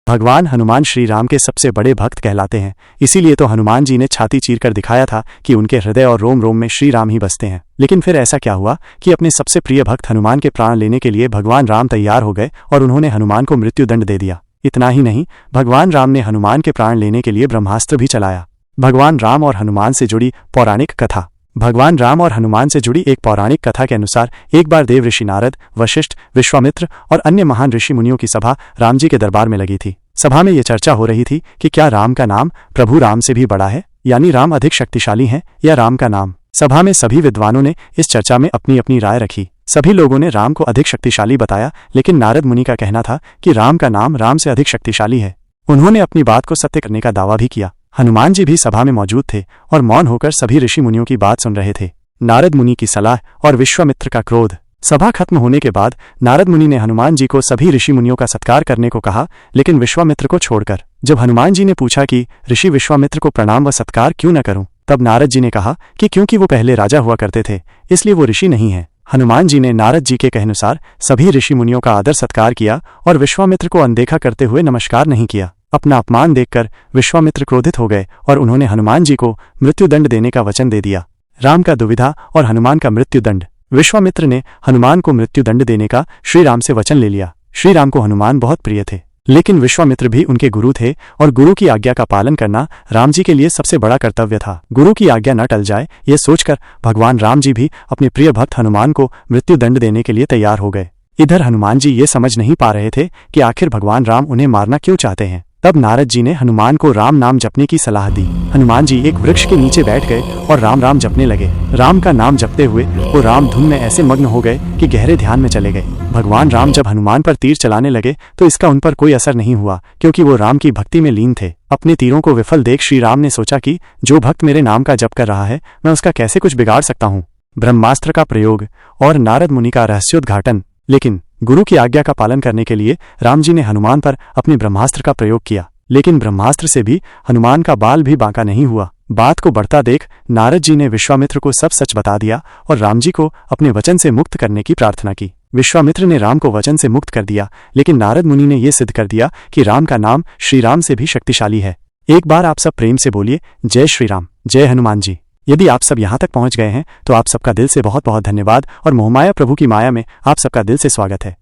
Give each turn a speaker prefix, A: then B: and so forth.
A: भगवान हनुमान श्री राम के सबसे बड़े भक्त कहलाते हैं। इसीलिए तो हनुमान जी ने छाती चीरकर दिखाया था कि उनके हृदय और रोम रोम में श्री राम ही बसते हैं। लेकिन फिर ऐसा क्या हुआ कि अपने सबसे प्रिय भक्त हनुमान के प्राण लेने के लिए भगवान राम तैयार हो गए और उन्होंने हनुमान को मृत्युदंड दे दिया। इतना ही नहीं, भगवान राम ने हनुमान के प्राण लेने के लिए ब्रह्मास्त्र भी चलाया। भगवान राम और हनुमान से जुड़ी पौराणिक कथा। भगवान राम और हनुमान से जुड़ी एक पौराणिक कथा के अनुसार एक बार देव ऋषि नारद, वशिष्ठ, विश्वामित्र और अन्य महान ऋषि मुनियों की सभा राम जी के दरबार में लगी थी। सभा में ये चर्चा हो रही थी कि क्या राम का नाम प्रभु राम से भी बड़ा है, यानी राम अधिक शक्तिशाली है या राम का नाम। सभा में सभी विद्वानों ने इस चर्चा में अपनी अपनी राय रखी। सभी लोगों ने राम को अधिक शक्तिशाली बताया, लेकिन नारद मुनि का कहना था कि राम का नाम राम से अधिक शक्तिशाली है। उन्होंने अपनी बात को सत्य करने का दावा भी किया। हनुमान जी भी सभा में मौजूद थे और मौन होकर सभी ऋषि मुनियों की बात सुन रहे थे। नारद मुनि की सलाह और विश्वामित्र का क्रोध। सभा खत्म होने के बाद नारद मुनि ने हनुमान जी को सभी ऋषि मुनियों का सत्कार करने को कहा, लेकिन विश्वामित्र को छोड़कर। जब हनुमान जी ने पूछा कि ऋषि विश्वामित्र को प्रणाम व सत्कार क्यों न करूं, तब नारद जी ने कहा कि क्योंकि वो पहले राजा हुआ करते थे, इसलिए वो ऋषि नहीं है। हनुमान जी ने नारद जी के कहनुसार सभी ऋषि मुनियों का आदर सत्कार किया और विश्वामित्र को अनदेखा करते हुए नमस्कार नहीं किया। अपना अपमान देखकर विश्वामित्र क्रोधित हो गए और उन्होंने हनुमान जी को मृत्युदंड देने का वचन दे दिया। राम का दुविधा और हनुमान का मृत्युदंड। विश्वामित्र ने हनुमान को मृत्युदंड देने का श्री राम से वचन ले लिया। श्री राम को हनुमान बहुत प्रिय थे, लेकिन विश्वामित्र भी उनके गुरु थे और गुरु की आज्ञा का पालन करना राम जी के लिए सबसे बड़ा कर्तव्य था। गुरु की आज्ञा न टल जाए, ये सोचकर भगवान राम जी भी अपने प्रिय भक्त हनुमान को मृत्युदंड देने के लिए तैयार हो गए। इधर हनुमान जी ये समझ नहीं पा रहे थे कि आखिर भगवान राम उन्हें मारना क्यों चाहते हैं। तब नारद जी ने हनुमान को राम नाम जपने की सलाह दी। हनुमान जी एक वृक्ष के नीचे बैठ गए और राम राम जपने लगे। राम का नाम जपते हुए वो राम धुन में ऐसे मग्न हो गए कि गहरे ध्यान में चले गए। भगवान राम जब हनुमान पर तीर चलाने लगे तो इसका उन पर कोई असर नहीं हुआ, क्योंकि वो राम की भक्ति में लीन थे। अपने तीरों को विफल देख श्री राम ने सोचा कि जो भक्त मेरे नाम का जप कर रहा है, मैं उसका कैसे कुछ बिगाड़ सकता हूँ। ब्रह्मास्त्र का प्रयोग और नारद मुनि का रहस्योद्घाटन। लेकिन गुरु की आज्ञा का पालन करने के लिए राम जी ने हनुमान पर अपने ब्रह्मास्त्र का प्रयोग किया, लेकिन ब्रह्मास्त्र से भी हनुमान का बाल भी बांका नहीं हुआ। बात को बढ़ता देख नारद जी ने विश्वामित्र को सब सच बता दिया और राम जी को अपने वचन से मुक्त करने की प्रार्थना की। विश्वामित्र ने राम को वचन से मुक्त कर दिया, लेकिन नारद मुनि ने यह सिद्ध कर दिया कि राम का नाम श्री राम से भी शक्तिशाली है। एक बार आप सब प्रेम से बोलिए, जय श्री राम, जय हनुमान जी। यदि आप सब यहाँ तक पहुँच गए हैं तो आप सबका दिल से बहुत बहुत धन्यवाद और मोहमाया प्रभु की माया में आप सबका दिल से स्वागत है।